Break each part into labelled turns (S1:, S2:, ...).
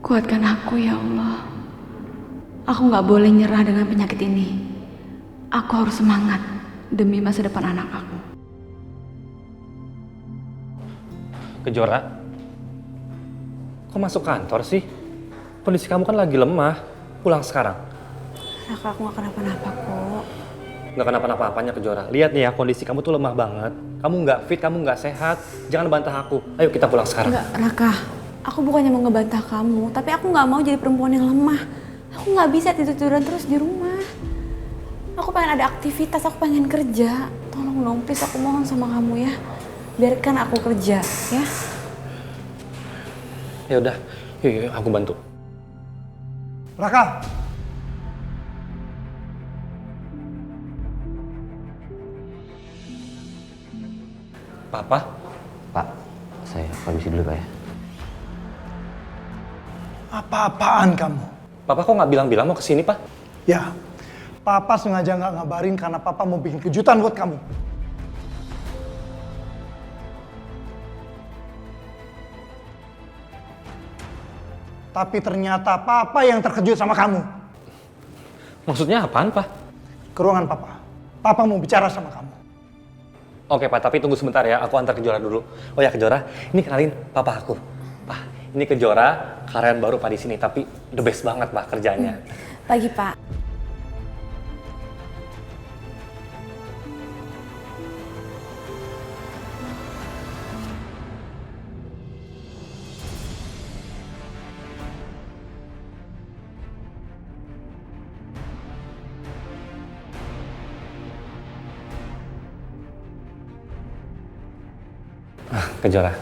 S1: Kuatkan aku ya Allah. Aku gak boleh nyerah dengan penyakit ini. Aku harus semangat demi masa depan anak aku.
S2: Kejora, kok masuk kantor sih? Kondisi kamu kan lagi lemah. Pulang sekarang.
S1: Raka, aku gak kenapa-napa kok.
S2: Nggak kenapa-napanya Kejora. Lihat nih ya, kondisi kamu tuh lemah banget. Kamu nggak fit, kamu nggak sehat. Jangan bantah aku. Ayo kita pulang sekarang.
S1: Enggak, Raka. Aku bukannya mau ngebantah kamu, tapi aku gak mau jadi perempuan yang lemah. Aku gak bisa tidur-tiduran terus di rumah. Aku pengen ada aktivitas, aku pengen kerja. Tolong dong, please, aku mohon sama kamu ya. Biarkan aku kerja, ya.
S2: Ya udah, yuk, aku bantu.
S3: Raka!
S2: Papa?
S4: Pak, saya permisi dulu Pak ya.
S3: Apa-apaan kamu?
S2: Papa kok nggak bilang-bilang mau kesini, Pak?
S3: Ya, Papa sengaja nggak ngabarin karena Papa mau bikin kejutan buat kamu. Tapi ternyata Papa yang terkejut sama kamu.
S2: Maksudnya apaan, Pak?
S3: Ke ruangan Papa. Papa mau bicara sama kamu.
S2: Oke, Pak, tapi tunggu sebentar ya. Aku antar Kejora dulu. Oh ya, Kejora, ini kenalin Papa aku. Pak, ini Kejora, karyawan baru Pak di sini, tapi the best banget, Pak, kerjanya.
S1: Pagi, Pak.
S2: Kejora,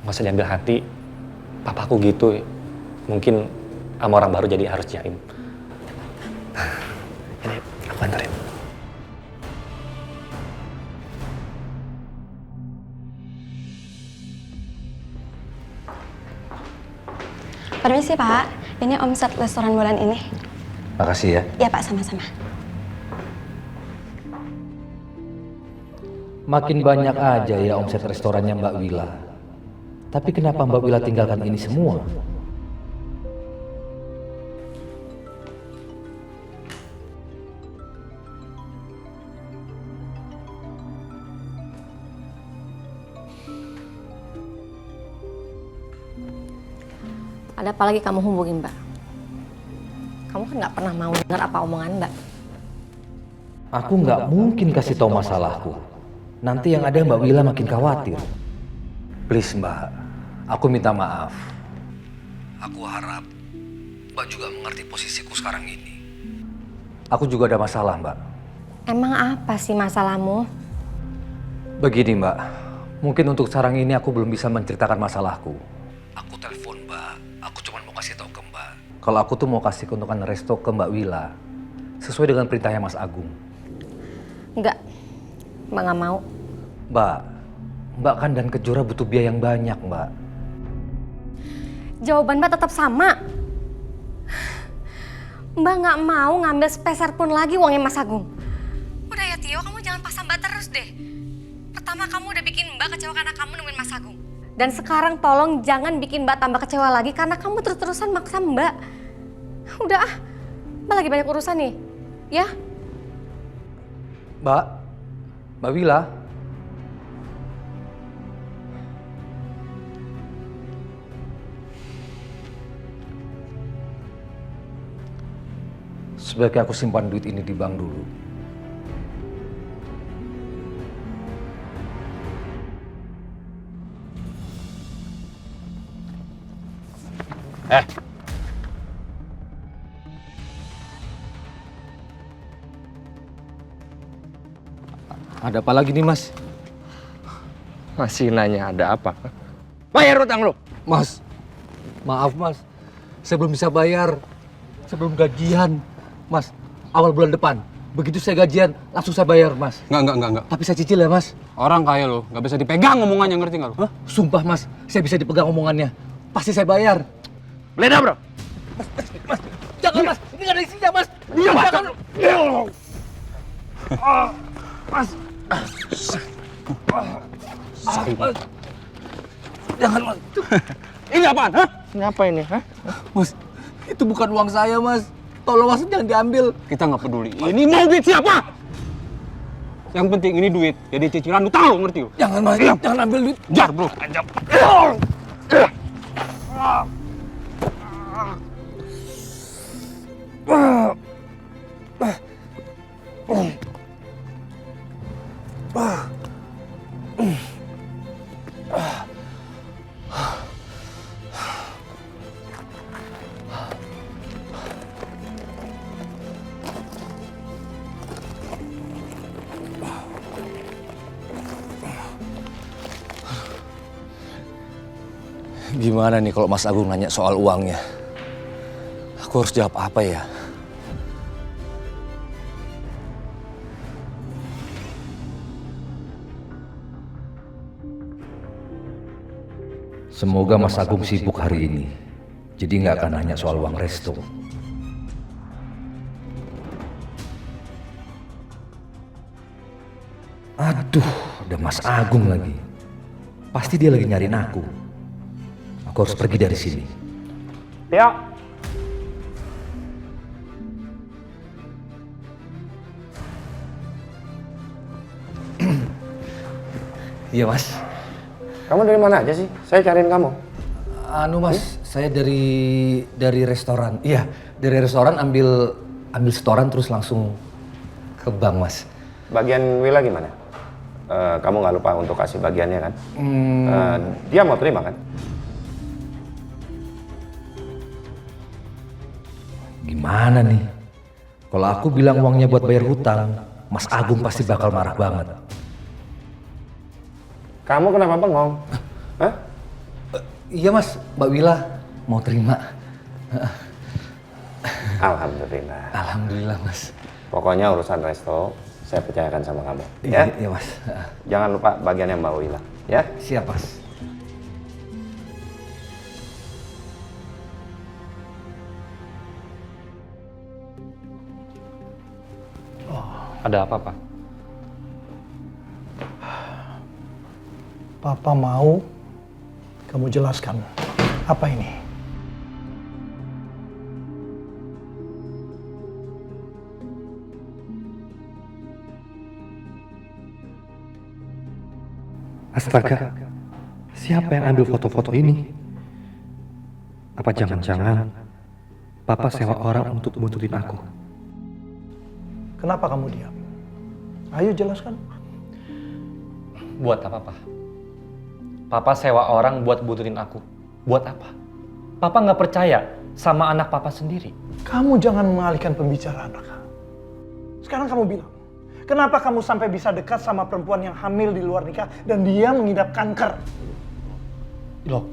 S2: nggak usah diambil hati. Papaku gitu, mungkin sama orang baru jadi harus jaim. Ini aku anterin.
S5: Permisi Pak, ini omset restoran bulan ini.
S4: Makasih ya.
S5: Ya Pak, sama-sama.
S6: Makin banyak aja ya omset restorannya Mbak Wila. Tapi kenapa Mbak Wila tinggalkan ini semua?
S5: Ada apa lagi kamu hubungin Mbak? Kamu kan nggak pernah mau dengar apa omongan Mbak.
S6: Aku nggak mungkin kasih tahu masalahku. Nanti yang ada Mbak Wila makin khawatir. Please Mbak, aku minta maaf. Aku harap Mbak juga mengerti posisiku sekarang ini. Aku juga ada masalah Mbak.
S5: Emang apa sih masalahmu?
S6: Begini Mbak, mungkin untuk sekarang ini aku belum bisa menceritakan masalahku. Aku telepon Mbak, aku cuma mau kasih tahu ke Mbak. Kalau aku tuh mau kasih keuntungan resto ke Mbak Wila, sesuai dengan perintahnya Mas Agung.
S5: Enggak, Mbak nggak mau.
S6: Mbak kan dan Kejora butuh biaya yang banyak Mbak.
S5: Jawaban Mbak tetap sama. Mbak nggak mau ngambil sepeser pun lagi uangnya Mas Agung. Udah ya Tio, kamu jangan paksa Mbak terus deh. Pertama kamu udah bikin Mbak kecewa karena kamu nemuin Mas Agung. Dan sekarang tolong jangan bikin Mbak tambah kecewa lagi karena kamu terus-terusan maksa Mbak. Udah ah, Mbak lagi banyak urusan nih, ya?
S6: Mbak Wila. Sebaiknya aku simpan duit ini di bank dulu. Ada apa lagi nih Mas?
S7: Masih nanya ada apa? Bayar utang lu!
S6: Mas, maaf Mas. Saya belum bisa bayar. Saya belum gajian. Mas, awal bulan depan. Begitu saya gajian, langsung saya bayar Mas.
S7: Enggak.
S6: Tapi saya cicil ya Mas.
S7: Orang kaya lu, nggak bisa dipegang omongannya, ngerti nggak lu?
S6: Hah? Sumpah Mas, saya bisa dipegang omongannya. Pasti saya bayar.
S7: Beda bro!
S6: Mas, jangan Mas. Ini nggak ada isinya Mas.
S7: Iya Mas!
S6: Jangan. Mas.
S7: Sakit.
S6: Mas. Jangan Mas.
S7: Ini apaan? Hah? Ini apa ini? Hah?
S6: Mas, itu bukan uang saya, Mas. Tolong Mas jangan diambil.
S7: Kita nggak peduli. Ini mau duit siapa? Yang penting ini duit. Jadi cicilan lu tahu, ngerti lu?
S6: Jangan, Mas. Jangan ambil duit.
S7: Jar, bro. Anjap.
S6: Gimana nih kalau Mas Agung nanya soal uangnya? Aku harus jawab apa ya? Semoga Mas Agung sibuk hari ini. Jadi nggak akan nanya soal uang resto. Aduh, ada Mas Agung lagi. Pasti dia lagi nyariin aku. Aku harus pergi dari sini.
S7: Tio.
S6: Iya, Mas.
S7: Kamu dari mana aja sih? Saya cariin kamu.
S6: Anu, Mas, saya dari restoran. Iya, dari restoran ambil setoran terus langsung ke bank, Mas.
S7: Bagian Willa gimana? Kamu nggak lupa untuk kasih bagiannya kan? Dia mau terima kan?
S6: Gimana nih? Kalau aku bilang uangnya buat bayar hutang, Mas Agung pasti bakal marah banget.
S7: Kamu kenapa bengong? Hah?
S6: Iya, Mas, Mbak Willa mau terima.
S7: Alhamdulillah.
S6: Alhamdulillah, Mas.
S7: Pokoknya urusan resto saya percayakan sama kamu.
S6: Iya,
S7: Ya?
S6: iya, Mas.
S7: Jangan lupa bagiannya Mbak Willa. Ya?
S6: Siap, Mas.
S2: Ada apa, Pak?
S3: Papa mau kamu jelaskan apa ini.
S8: Astaga, siapa yang ambil foto-foto ini? Apa jangan-jangan Papa sewa orang untuk buntutin aku?
S3: Kenapa kamu diam? Ayo jelaskan.
S2: Buat apa, Pak? Papa sewa orang buat buntutin aku. Buat apa? Papa nggak percaya sama anak Papa sendiri.
S3: Kamu jangan mengalihkan pembicaraan, Raka. Sekarang kamu bilang, kenapa kamu sampai bisa dekat sama perempuan yang hamil di luar nikah dan dia mengidap kanker?
S2: Loh,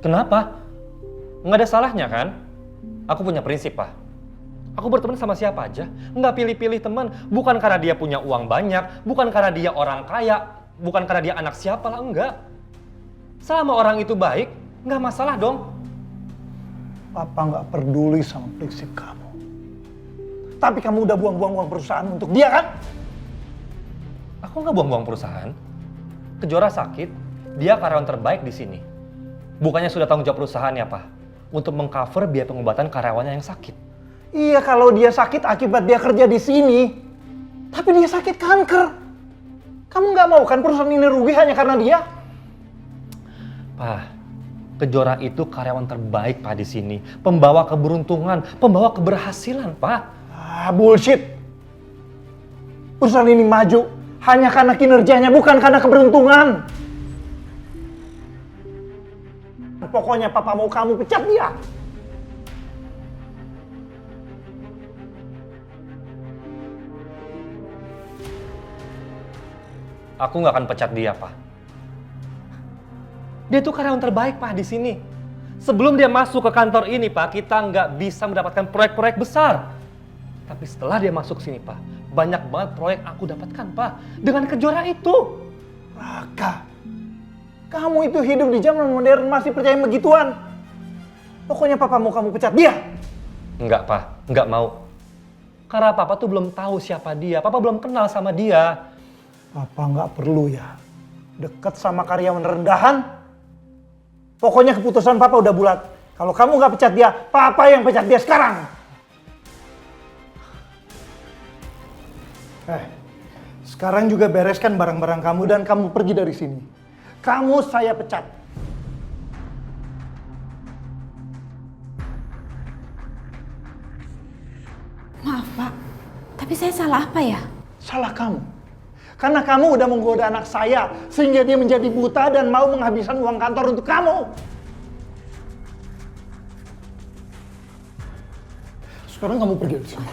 S2: kenapa? Nggak ada salahnya kan? Aku punya prinsip, Pak. Aku berteman sama siapa aja, nggak pilih-pilih teman. Bukan karena dia punya uang banyak, bukan karena dia orang kaya, bukan karena dia anak siapa lah, enggak. Selama orang itu baik, nggak masalah dong.
S3: Papa nggak peduli sama prinsip kamu. Tapi kamu udah buang-buang uang perusahaan untuk dia kan?
S2: Aku nggak buang-buang perusahaan. Kejora sakit, dia karyawan terbaik di sini. Bukannya sudah tanggung jawab perusahaan ya, Pak? Untuk mengcover biaya pengobatan karyawannya yang sakit.
S3: Iya, kalau dia sakit akibat dia kerja di sini. Tapi dia sakit kanker. Kamu nggak mau kan perusahaan ini rugi hanya karena dia?
S2: Pak, Kejora itu karyawan terbaik, Pak, di sini. Pembawa keberuntungan, pembawa keberhasilan, Pak.
S3: Ah, bullshit. Perusahaan ini maju hanya karena kinerjanya, bukan karena keberuntungan. Pokoknya Papa mau kamu pecat dia.
S2: Aku nggak akan pecat dia, Pak. Dia tuh karyawan terbaik, Pak, di sini. Sebelum dia masuk ke kantor ini, Pak, kita nggak bisa mendapatkan proyek-proyek besar. Tapi setelah dia masuk sini, Pak, banyak banget proyek aku dapatkan, Pak. Dengan Kejora itu.
S3: Raka, kamu itu hidup di zaman modern masih percaya begituan. Pokoknya Papa mau kamu pecat dia.
S2: Enggak, Pak. Enggak mau. Karena Papa tuh belum tahu siapa dia. Papa belum kenal sama dia.
S3: Papa nggak perlu ya dekat sama karyawan rendahan. Pokoknya keputusan Papa udah bulat. Kalau kamu nggak pecat dia, Papa yang pecat dia sekarang. Sekarang juga bereskan barang-barang kamu dan kamu pergi dari sini. Kamu saya pecat.
S1: Maaf Pak, tapi saya salah apa ya?
S3: Salah kamu. Karena kamu udah menggoda anak saya sehingga dia menjadi buta dan mau menghabiskan uang kantor untuk kamu. Sekarang kamu pergi dari sini.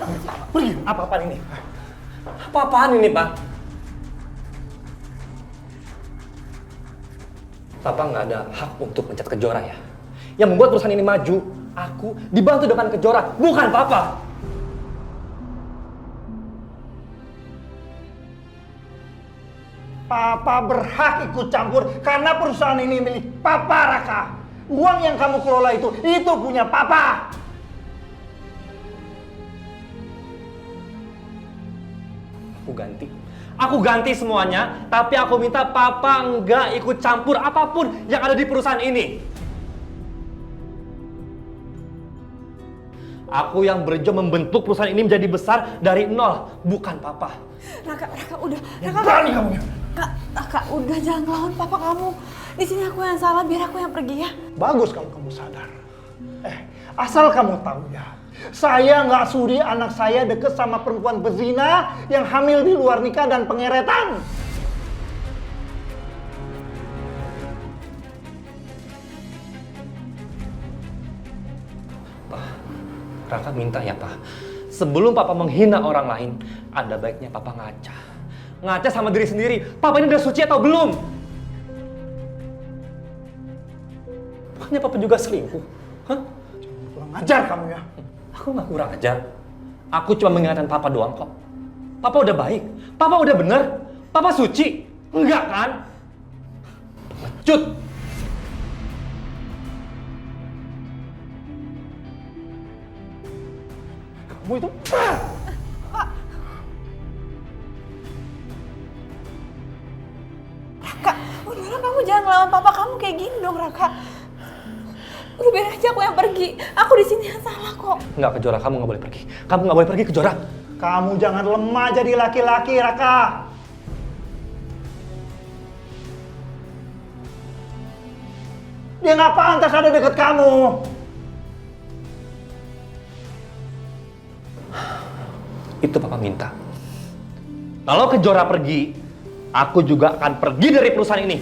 S3: Pergi. Apa-apaan ini?
S2: Apa-apaan ini, Pak? Papa nggak ada hak untuk mencat Kejora ya. Yang membuat perusahaan ini maju, aku dibantu dengan Kejora, bukan Papa.
S3: Papa berhak ikut campur karena perusahaan ini milik Papa, Raka. Uang yang kamu kelola itu punya Papa.
S2: Aku ganti semuanya, tapi aku minta Papa nggak ikut campur apapun yang ada di perusahaan ini. Aku yang berjuang membentuk perusahaan ini menjadi besar dari nol, bukan Papa.
S1: Raka, udah.
S3: Berani kamu ya?
S1: Raka, udah jangan ngelawan Papa kamu. Di sini aku yang salah, biar aku yang pergi ya.
S3: Bagus kalau kamu sadar. Asal kamu tahu ya. Saya nggak sudi anak saya deket sama perempuan pezina yang hamil di luar nikah dan pengeretan.
S2: Pak, Raka minta ya Pak, sebelum Papa menghina orang lain, ada baiknya Papa ngaca. Ngaca sama diri sendiri, Papa ini udah suci atau belum? Makanya Papa juga selingkuh. Hah?
S3: Kurang ajar kamu ya.
S2: Aku nggak kurang ajar. Aku cuma mengingatkan Papa doang kok. Papa udah baik, Papa udah bener, Papa suci. Enggak kan? Pengecut.
S3: Kamu itu...
S1: Raka, udahlah kamu jangan ngelawan Papa kamu kayak gini dong, Raka. Udah biar aja aku yang pergi. Aku di sini yang salah kok.
S2: Enggak, Kejora, kamu nggak boleh pergi. Kamu nggak boleh pergi, Kejora.
S3: Kamu jangan lemah jadi laki-laki, Raka. Dia nggak pantas ada deket kamu.
S2: Itu Papa minta. Kalau Kejora pergi, aku juga akan pergi dari perusahaan ini.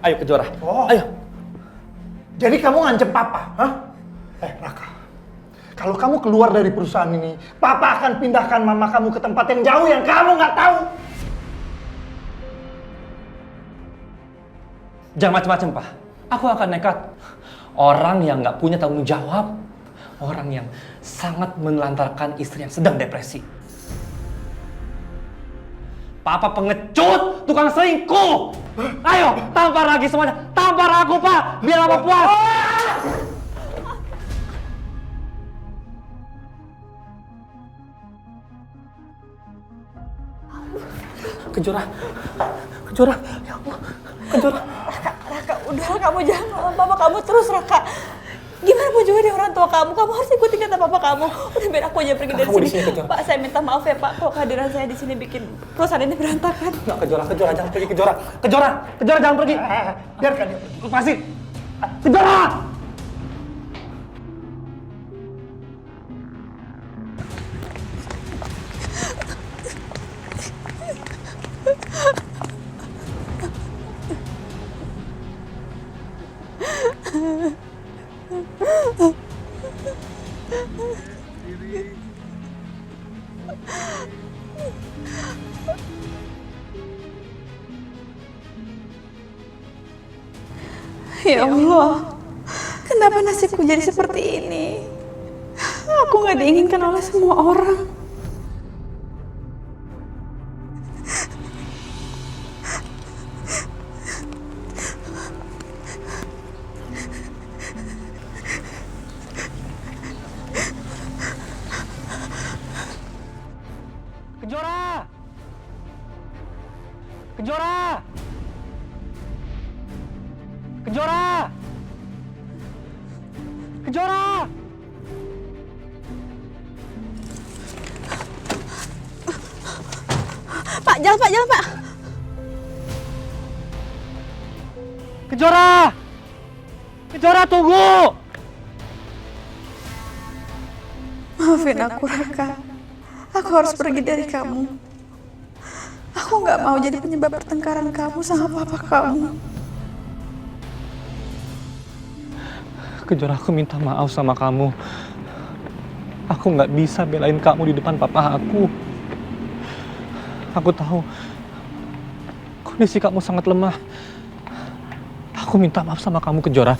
S2: Ayo Kejora, ayo.
S3: Jadi kamu ngancem Papa, hah? Raka, kalau kamu keluar dari perusahaan ini, Papa akan pindahkan mama kamu ke tempat yang jauh yang kamu nggak tahu.
S2: Jangan macam-macam, Pak. Aku akan nekat. Orang yang nggak punya tanggung jawab, orang yang sangat menelantarkan istri yang sedang depresi. Papa pengecut, tukang selingkuh. Ayo, tampar lagi semuanya. Tampar aku, Pak. Biar Papa puas. Kejora. Ya Allah. Kejora.
S1: Raka, udahlah kamu jangan ngelawan Papa kamu terus, Raka. Gimana mau juga dia orang tua kamu harus ikutin kata Papa kamu. Udah biar aku aja pergi dari sini. Pak, saya minta maaf ya Pak, kalau kehadiran saya di sini bikin perusahaan ini berantakan.
S2: Nggak, Kejora jangan pergi, Kejora jangan pergi.
S3: Biarkan dia pergi.
S2: Lepasin. Kejora!
S1: Ya Allah, kenapa nasibku jadi seperti ini? Aku gak diinginkan oleh semua orang.
S2: Kejora! Kejora!
S1: Pak, jalan Pak, jalan Pak.
S2: Kejora! Kejora, tunggu!
S1: Maafin aku Raka. Aku harus pergi dari kamu. Aku nggak mau jadi penyebab pertengkaran kamu sama papa kamu.
S2: Kejora, aku minta maaf sama kamu. Aku nggak bisa belain kamu di depan papa aku. Aku tahu kondisi kamu sangat lemah. Aku minta maaf sama kamu, Kejora.